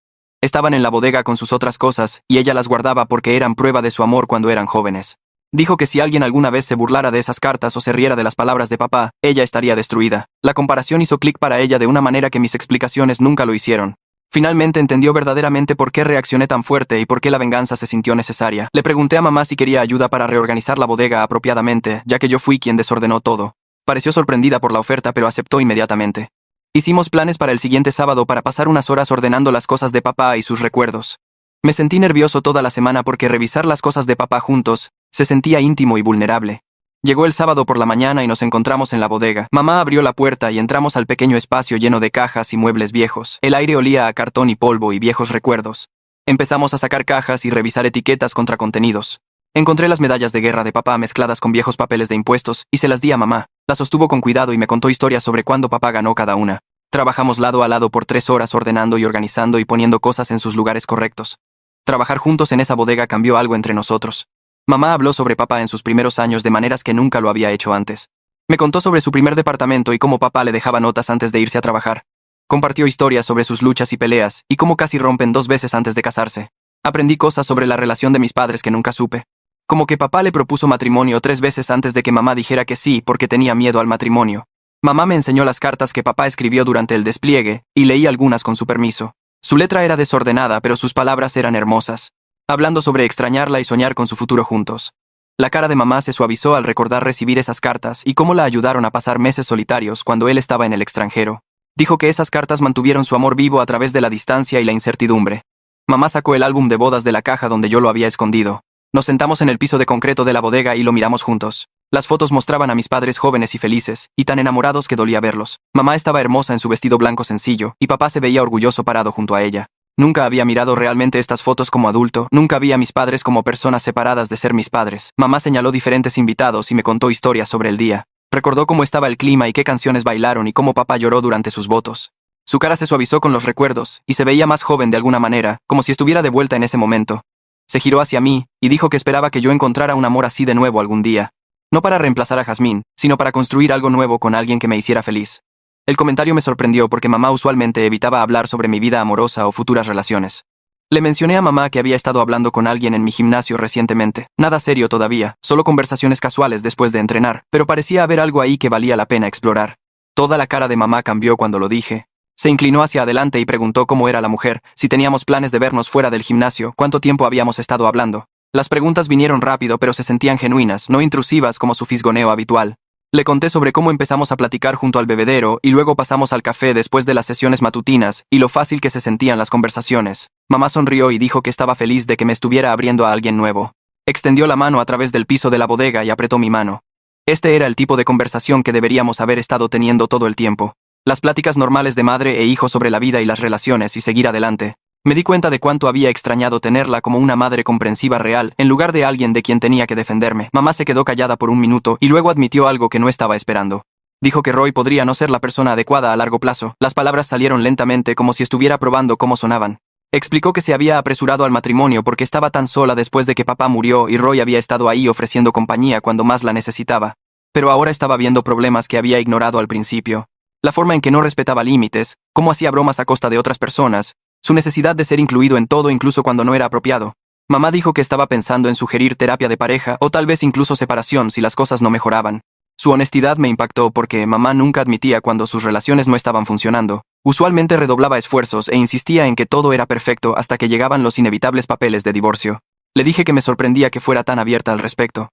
Estaban en la bodega con sus otras cosas, y ella las guardaba porque eran prueba de su amor cuando eran jóvenes. Dijo que si alguien alguna vez se burlara de esas cartas o se riera de las palabras de papá, ella estaría destruida. La comparación hizo clic para ella de una manera que mis explicaciones nunca lo hicieron. Finalmente entendió verdaderamente por qué reaccioné tan fuerte y por qué la venganza se sintió necesaria. Le pregunté a mamá si quería ayuda para reorganizar la bodega apropiadamente, ya que yo fui quien desordenó todo. Pareció sorprendida por la oferta pero aceptó inmediatamente. Hicimos planes para el siguiente sábado para pasar unas horas ordenando las cosas de papá y sus recuerdos. Me sentí nervioso toda la semana porque revisar las cosas de papá juntos se sentía íntimo y vulnerable. Llegó el sábado por la mañana y nos encontramos en la bodega. Mamá abrió la puerta y entramos al pequeño espacio lleno de cajas y muebles viejos. El aire olía a cartón y polvo y viejos recuerdos. Empezamos a sacar cajas y revisar etiquetas contra contenidos. Encontré las medallas de guerra de papá mezcladas con viejos papeles de impuestos y se las di a mamá. La sostuvo con cuidado y me contó historias sobre cuándo papá ganó cada una. Trabajamos lado a lado por 3 horas ordenando y organizando y poniendo cosas en sus lugares correctos. Trabajar juntos en esa bodega cambió algo entre nosotros. Mamá habló sobre papá en sus primeros años de maneras que nunca lo había hecho antes. Me contó sobre su primer departamento y cómo papá le dejaba notas antes de irse a trabajar. Compartió historias sobre sus luchas y peleas y cómo casi rompen 2 veces antes de casarse. Aprendí cosas sobre la relación de mis padres que nunca supe. Como que papá le propuso matrimonio 3 veces antes de que mamá dijera que sí porque tenía miedo al matrimonio. Mamá me enseñó las cartas que papá escribió durante el despliegue, y leí algunas con su permiso. Su letra era desordenada, pero sus palabras eran hermosas, hablando sobre extrañarla y soñar con su futuro juntos. La cara de mamá se suavizó al recordar recibir esas cartas y cómo la ayudaron a pasar meses solitarios cuando él estaba en el extranjero. Dijo que esas cartas mantuvieron su amor vivo a través de la distancia y la incertidumbre. Mamá sacó el álbum de bodas de la caja donde yo lo había escondido. Nos sentamos en el piso de concreto de la bodega y lo miramos juntos. Las fotos mostraban a mis padres jóvenes y felices, y tan enamorados que dolía verlos. Mamá estaba hermosa en su vestido blanco sencillo, y papá se veía orgulloso parado junto a ella. Nunca había mirado realmente estas fotos como adulto, nunca vi a mis padres como personas separadas de ser mis padres. Mamá señaló diferentes invitados y me contó historias sobre el día. Recordó cómo estaba el clima y qué canciones bailaron y cómo papá lloró durante sus votos. Su cara se suavizó con los recuerdos y se veía más joven de alguna manera, como si estuviera de vuelta en ese momento. Se giró hacia mí y dijo que esperaba que yo encontrara un amor así de nuevo algún día. No para reemplazar a Jazmín, sino para construir algo nuevo con alguien que me hiciera feliz. El comentario me sorprendió porque mamá usualmente evitaba hablar sobre mi vida amorosa o futuras relaciones. Le mencioné a mamá que había estado hablando con alguien en mi gimnasio recientemente. Nada serio todavía, solo conversaciones casuales después de entrenar, pero parecía haber algo ahí que valía la pena explorar. Toda la cara de mamá cambió cuando lo dije. Se inclinó hacia adelante y preguntó cómo era la mujer, si teníamos planes de vernos fuera del gimnasio, cuánto tiempo habíamos estado hablando. Las preguntas vinieron rápido pero se sentían genuinas, no intrusivas como su fisgoneo habitual. Le conté sobre cómo empezamos a platicar junto al bebedero y luego pasamos al café después de las sesiones matutinas y lo fácil que se sentían las conversaciones. Mamá sonrió y dijo que estaba feliz de que me estuviera abriendo a alguien nuevo. Extendió la mano a través del piso de la bodega y apretó mi mano. Este era el tipo de conversación que deberíamos haber estado teniendo todo el tiempo. Las pláticas normales de madre e hijo sobre la vida y las relaciones y seguir adelante. Me di cuenta de cuánto había extrañado tenerla como una madre comprensiva real, en lugar de alguien de quien tenía que defenderme. Mamá se quedó callada por un minuto y luego admitió algo que no estaba esperando. Dijo que Roy podría no ser la persona adecuada a largo plazo. Las palabras salieron lentamente como si estuviera probando cómo sonaban. Explicó que se había apresurado al matrimonio porque estaba tan sola después de que papá murió y Roy había estado ahí ofreciendo compañía cuando más la necesitaba. Pero ahora estaba viendo problemas que había ignorado al principio. La forma en que no respetaba límites, cómo hacía bromas a costa de otras personas, su necesidad de ser incluido en todo incluso cuando no era apropiado. Mamá dijo que estaba pensando en sugerir terapia de pareja o tal vez incluso separación si las cosas no mejoraban. Su honestidad me impactó porque mamá nunca admitía cuando sus relaciones no estaban funcionando. Usualmente redoblaba esfuerzos e insistía en que todo era perfecto hasta que llegaban los inevitables papeles de divorcio. Le dije que me sorprendía que fuera tan abierta al respecto.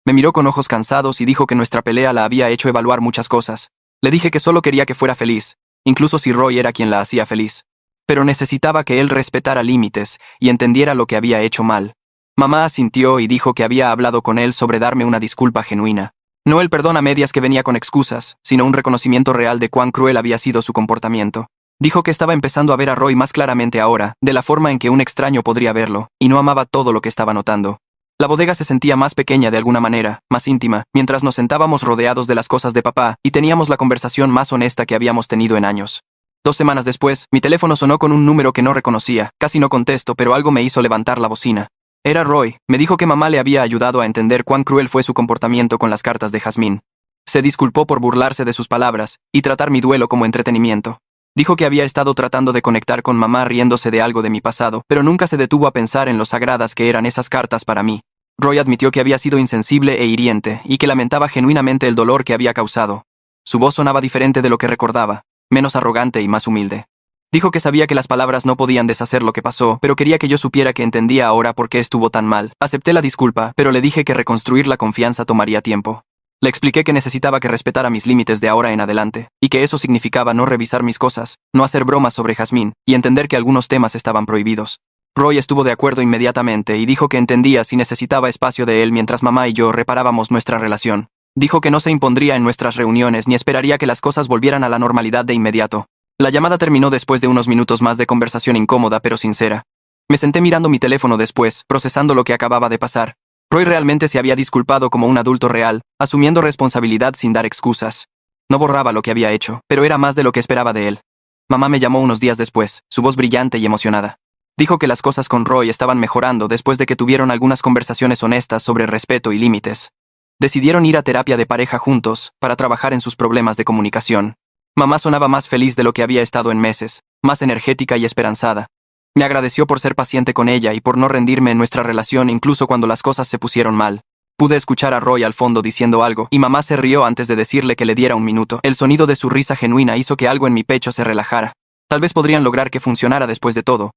Me miró con ojos cansados y dijo que nuestra pelea la había hecho evaluar muchas cosas. Le dije que solo quería que fuera feliz, incluso si Roy era quien la hacía feliz. Pero necesitaba que él respetara límites y entendiera lo que había hecho mal. Mamá asintió y dijo que había hablado con él sobre darme una disculpa genuina. No el perdón a medias que venía con excusas, sino un reconocimiento real de cuán cruel había sido su comportamiento. Dijo que estaba empezando a ver a Roy más claramente ahora, de la forma en que un extraño podría verlo, y no amaba todo lo que estaba notando. La bodega se sentía más pequeña de alguna manera, más íntima, mientras nos sentábamos rodeados de las cosas de papá y teníamos la conversación más honesta que habíamos tenido en años. 2 semanas después, mi teléfono sonó con un número que no reconocía. Casi no contesto, pero algo me hizo levantar la bocina. Era Roy. Me dijo que mamá le había ayudado a entender cuán cruel fue su comportamiento con las cartas de Jazmín. Se disculpó por burlarse de sus palabras y tratar mi duelo como entretenimiento. Dijo que había estado tratando de conectar con mamá riéndose de algo de mi pasado, pero nunca se detuvo a pensar en lo sagradas que eran esas cartas para mí. Roy admitió que había sido insensible e hiriente y que lamentaba genuinamente el dolor que había causado. Su voz sonaba diferente de lo que recordaba, menos arrogante y más humilde. Dijo que sabía que las palabras no podían deshacer lo que pasó, pero quería que yo supiera que entendía ahora por qué estuvo tan mal. Acepté la disculpa, pero le dije que reconstruir la confianza tomaría tiempo. Le expliqué que necesitaba que respetara mis límites de ahora en adelante, y que eso significaba no revisar mis cosas, no hacer bromas sobre Jazmín, y entender que algunos temas estaban prohibidos. Roy estuvo de acuerdo inmediatamente y dijo que entendía si necesitaba espacio de él mientras mamá y yo reparábamos nuestra relación. Dijo que no se impondría en nuestras reuniones ni esperaría que las cosas volvieran a la normalidad de inmediato. La llamada terminó después de unos minutos más de conversación incómoda pero sincera. Me senté mirando mi teléfono después, procesando lo que acababa de pasar. Roy realmente se había disculpado como un adulto real, asumiendo responsabilidad sin dar excusas. No borraba lo que había hecho, pero era más de lo que esperaba de él. Mamá me llamó unos días después, su voz brillante y emocionada. Dijo que las cosas con Roy estaban mejorando después de que tuvieron algunas conversaciones honestas sobre respeto y límites. Decidieron ir a terapia de pareja juntos, para trabajar en sus problemas de comunicación. Mamá sonaba más feliz de lo que había estado en meses, más energética y esperanzada. Me agradeció por ser paciente con ella y por no rendirme en nuestra relación incluso cuando las cosas se pusieron mal. Pude escuchar a Roy al fondo diciendo algo, y mamá se rió antes de decirle que le diera un minuto. El sonido de su risa genuina hizo que algo en mi pecho se relajara. Tal vez podrían lograr que funcionara después de todo,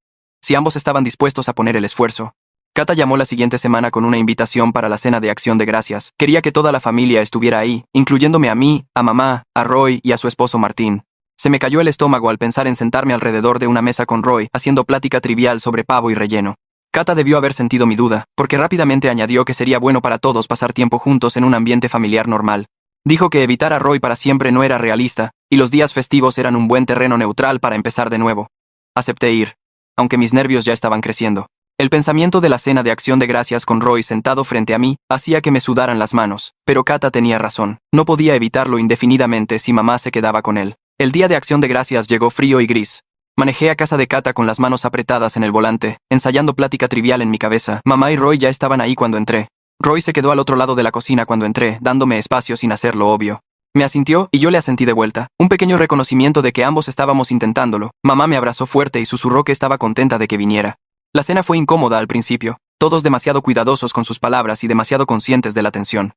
si ambos estaban dispuestos a poner el esfuerzo. Cata llamó la siguiente semana con una invitación para la cena de Acción de Gracias. Quería que toda la familia estuviera ahí, incluyéndome a mí, a mamá, a Roy y a su esposo Martín. Se me cayó el estómago al pensar en sentarme alrededor de una mesa con Roy, haciendo plática trivial sobre pavo y relleno. Cata debió haber sentido mi duda, porque rápidamente añadió que sería bueno para todos pasar tiempo juntos en un ambiente familiar normal. Dijo que evitar a Roy para siempre no era realista, y los días festivos eran un buen terreno neutral para empezar de nuevo. Acepté ir, aunque mis nervios ya estaban creciendo. El pensamiento de la cena de acción de gracias con Roy sentado frente a mí hacía que me sudaran las manos, pero Kata tenía razón. No podía evitarlo indefinidamente si mamá se quedaba con él. El día de acción de gracias llegó frío y gris. Manejé a casa de Kata con las manos apretadas en el volante, ensayando plática trivial en mi cabeza. Mamá y Roy ya estaban ahí cuando entré. Roy se quedó al otro lado de la cocina cuando entré, dándome espacio sin hacerlo obvio. Me asintió y yo le asentí de vuelta. Un pequeño reconocimiento de que ambos estábamos intentándolo. Mamá me abrazó fuerte y susurró que estaba contenta de que viniera. La cena fue incómoda al principio, todos demasiado cuidadosos con sus palabras y demasiado conscientes de la tensión.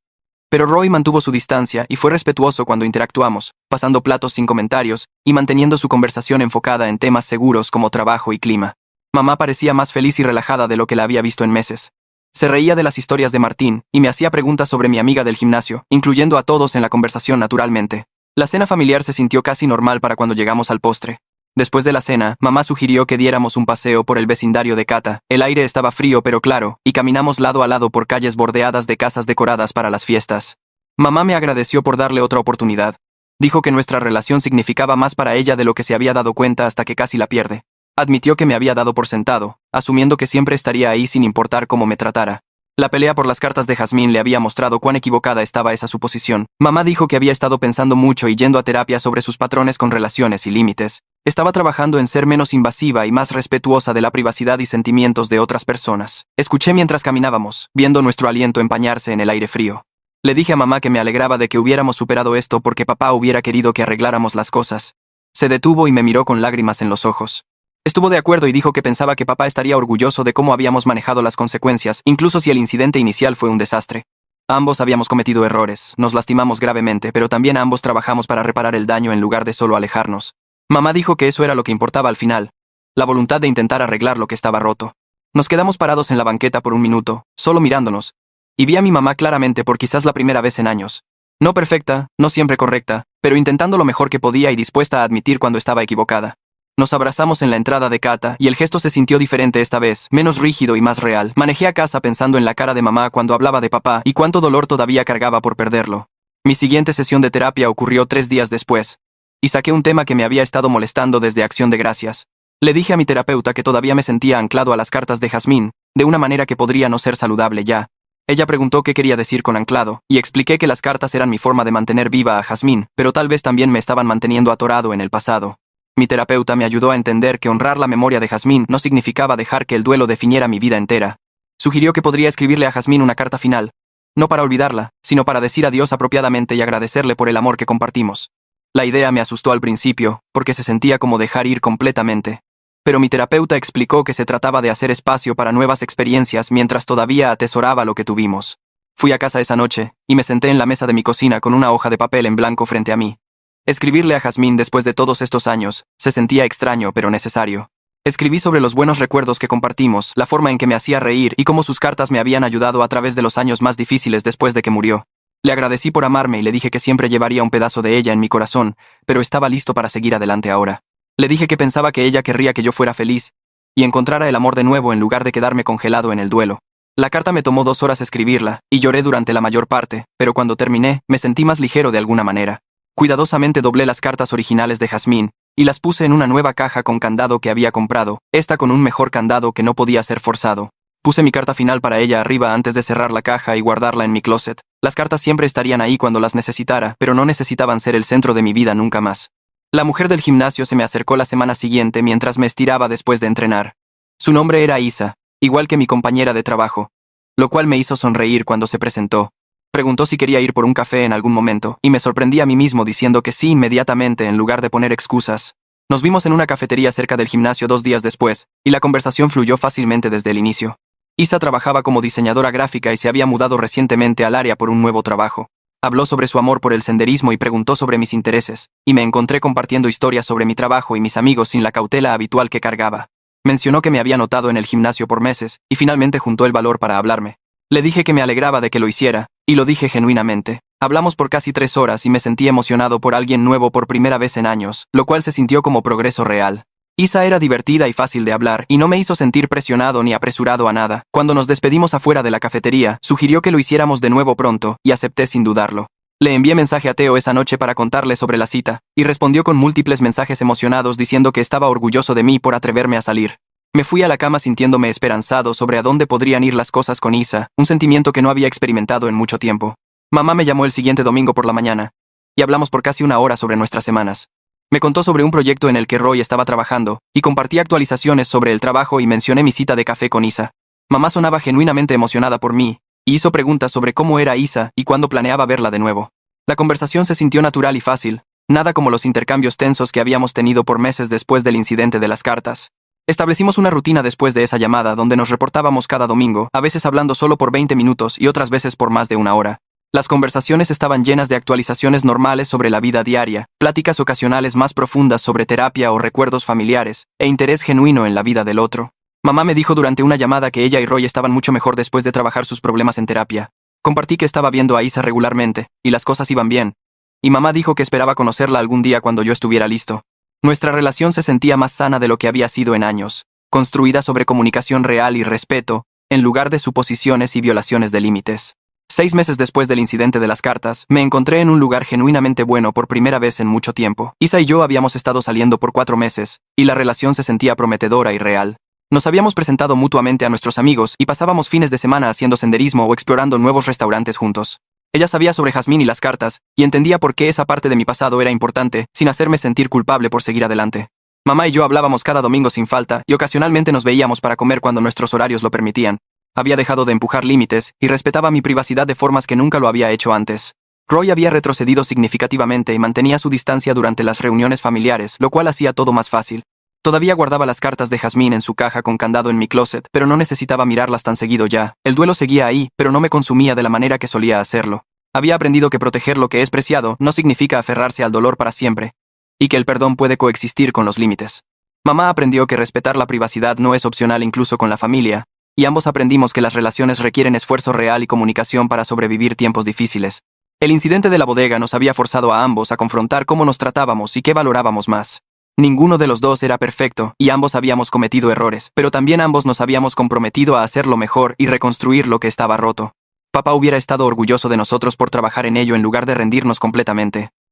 Pero Roy mantuvo su distancia y fue respetuoso cuando interactuamos, pasando platos sin comentarios y manteniendo su conversación enfocada en temas seguros como trabajo y clima. Mamá parecía más feliz y relajada de lo que la había visto en meses. Se reía de las historias de Martín y me hacía preguntas sobre mi amiga del gimnasio, incluyendo a todos en la conversación naturalmente. La cena familiar se sintió casi normal para cuando llegamos al postre. Después de la cena, mamá sugirió que diéramos un paseo por el vecindario de Kata. El aire estaba frío pero claro, y caminamos lado a lado por calles bordeadas de casas decoradas para las fiestas. Mamá me agradeció por darle otra oportunidad. Dijo que nuestra relación significaba más para ella de lo que se había dado cuenta hasta que casi la pierde. Admitió que me había dado por sentado, asumiendo que siempre estaría ahí sin importar cómo me tratara. La pelea por las cartas de Jazmín le había mostrado cuán equivocada estaba esa suposición. Mamá dijo que había estado pensando mucho y yendo a terapia sobre sus patrones con relaciones y límites. Estaba trabajando en ser menos invasiva y más respetuosa de la privacidad y sentimientos de otras personas. Escuché mientras caminábamos, viendo nuestro aliento empañarse en el aire frío. Le dije a mamá que me alegraba de que hubiéramos superado esto porque papá hubiera querido que arregláramos las cosas. Se detuvo y me miró con lágrimas en los ojos. Estuvo de acuerdo y dijo que pensaba que papá estaría orgulloso de cómo habíamos manejado las consecuencias, incluso si el incidente inicial fue un desastre. Ambos habíamos cometido errores, nos lastimamos gravemente, pero también ambos trabajamos para reparar el daño en lugar de solo alejarnos. Mamá dijo que eso era lo que importaba al final, la voluntad de intentar arreglar lo que estaba roto. Nos quedamos parados en la banqueta por un minuto, solo mirándonos, y vi a mi mamá claramente por quizás la primera vez en años. No perfecta, no siempre correcta, pero intentando lo mejor que podía y dispuesta a admitir cuando estaba equivocada. Nos abrazamos en la entrada de Kata y el gesto se sintió diferente esta vez, menos rígido y más real. Manejé a casa pensando en la cara de mamá cuando hablaba de papá y cuánto dolor todavía cargaba por perderlo. Mi siguiente sesión de terapia ocurrió 3 días después, y saqué un tema que me había estado molestando desde Acción de Gracias. Le dije a mi terapeuta que todavía me sentía anclado a las cartas de Jazmín, de una manera que podría no ser saludable ya. Ella preguntó qué quería decir con anclado, y expliqué que las cartas eran mi forma de mantener viva a Jazmín, pero tal vez también me estaban manteniendo atorado en el pasado. Mi terapeuta me ayudó a entender que honrar la memoria de Jazmín no significaba dejar que el duelo definiera mi vida entera. Sugirió que podría escribirle a Jazmín una carta final, no para olvidarla, sino para decir adiós apropiadamente y agradecerle por el amor que compartimos. La idea me asustó al principio, porque se sentía como dejar ir completamente. Pero mi terapeuta explicó que se trataba de hacer espacio para nuevas experiencias mientras todavía atesoraba lo que tuvimos. Fui a casa esa noche, y me senté en la mesa de mi cocina con una hoja de papel en blanco frente a mí. Escribirle a Jazmín después de todos estos años se sentía extraño pero necesario. Escribí sobre los buenos recuerdos que compartimos, la forma en que me hacía reír y cómo sus cartas me habían ayudado a través de los años más difíciles después de que murió. Le agradecí por amarme y le dije que siempre llevaría un pedazo de ella en mi corazón, pero estaba listo para seguir adelante ahora. Le dije que pensaba que ella querría que yo fuera feliz y encontrara el amor de nuevo en lugar de quedarme congelado en el duelo. La carta me tomó 2 horas escribirla y lloré durante la mayor parte, pero cuando terminé me sentí más ligero de alguna manera. Cuidadosamente doblé las cartas originales de Jazmín y las puse en una nueva caja con candado que había comprado, esta con un mejor candado que no podía ser forzado. Puse mi carta final para ella arriba antes de cerrar la caja y guardarla en mi closet. Las cartas siempre estarían ahí cuando las necesitara, pero no necesitaban ser el centro de mi vida nunca más. La mujer del gimnasio se me acercó la semana siguiente mientras me estiraba después de entrenar. Su nombre era Isa, igual que mi compañera de trabajo, lo cual me hizo sonreír cuando se presentó. Preguntó si quería ir por un café en algún momento, y me sorprendí a mí mismo diciendo que sí inmediatamente en lugar de poner excusas. Nos vimos en una cafetería cerca del gimnasio 2 días después, y la conversación fluyó fácilmente desde el inicio. Isa trabajaba como diseñadora gráfica y se había mudado recientemente al área por un nuevo trabajo. Habló sobre su amor por el senderismo y preguntó sobre mis intereses, y me encontré compartiendo historias sobre mi trabajo y mis amigos sin la cautela habitual que cargaba. Mencionó que me había notado en el gimnasio por meses, y finalmente juntó el valor para hablarme. Le dije que me alegraba de que lo hiciera, y lo dije genuinamente. Hablamos por casi 3 horas y me sentí emocionado por alguien nuevo por primera vez en años, lo cual se sintió como progreso real. Isa era divertida y fácil de hablar, y no me hizo sentir presionado ni apresurado a nada. Cuando nos despedimos afuera de la cafetería, sugirió que lo hiciéramos de nuevo pronto, y acepté sin dudarlo. Le envié mensaje a Teo esa noche para contarle sobre la cita, y respondió con múltiples mensajes emocionados diciendo que estaba orgulloso de mí por atreverme a salir. Me fui a la cama sintiéndome esperanzado sobre a dónde podrían ir las cosas con Isa, un sentimiento que no había experimentado en mucho tiempo. Mamá me llamó el siguiente domingo por la mañana, y hablamos por casi una hora sobre nuestras semanas. Me contó sobre un proyecto en el que Roy estaba trabajando, y compartí actualizaciones sobre el trabajo y mencioné mi cita de café con Isa. Mamá sonaba genuinamente emocionada por mí, y hizo preguntas sobre cómo era Isa y cuándo planeaba verla de nuevo. La conversación se sintió natural y fácil, nada como los intercambios tensos que habíamos tenido por meses después del incidente de las cartas. Establecimos una rutina después de esa llamada donde nos reportábamos cada domingo, a veces hablando solo por 20 minutos y otras veces por más de una hora. Las conversaciones estaban llenas de actualizaciones normales sobre la vida diaria, pláticas ocasionales más profundas sobre terapia o recuerdos familiares, e interés genuino en la vida del otro. Mamá me dijo durante una llamada que ella y Roy estaban mucho mejor después de trabajar sus problemas en terapia. Compartí que estaba viendo a Isa regularmente, y las cosas iban bien. Y mamá dijo que esperaba conocerla algún día cuando yo estuviera listo. Nuestra relación se sentía más sana de lo que había sido en años, construida sobre comunicación real y respeto, en lugar de suposiciones y violaciones de límites. 6 meses después del incidente de las cartas, me encontré en un lugar genuinamente bueno por primera vez en mucho tiempo. Isa y yo habíamos estado saliendo por 4 meses, y la relación se sentía prometedora y real. Nos habíamos presentado mutuamente a nuestros amigos y pasábamos fines de semana haciendo senderismo o explorando nuevos restaurantes juntos. Ella sabía sobre Jazmín y las cartas, y entendía por qué esa parte de mi pasado era importante, sin hacerme sentir culpable por seguir adelante. Mamá y yo hablábamos cada domingo sin falta, y ocasionalmente nos veíamos para comer cuando nuestros horarios lo permitían. Había dejado de empujar límites, y respetaba mi privacidad de formas que nunca lo había hecho antes. Roy había retrocedido significativamente y mantenía su distancia durante las reuniones familiares, lo cual hacía todo más fácil. Todavía guardaba las cartas de Jazmín en su caja con candado en mi closet, pero no necesitaba mirarlas tan seguido ya. El duelo seguía ahí, pero no me consumía de la manera que solía hacerlo. Había aprendido que proteger lo que es preciado no significa aferrarse al dolor para siempre, y que el perdón puede coexistir con los límites. Mamá aprendió que respetar la privacidad no es opcional incluso con la familia, y ambos aprendimos que las relaciones requieren esfuerzo real y comunicación para sobrevivir tiempos difíciles. El incidente de la bodega nos había forzado a ambos a confrontar cómo nos tratábamos y qué valorábamos más. Ninguno de los dos era perfecto, y ambos habíamos cometido errores, pero también ambos nos habíamos comprometido a hacerlo mejor y reconstruir lo que estaba roto. Papá hubiera estado orgulloso de nosotros por trabajar en ello en lugar de rendirnos completamente.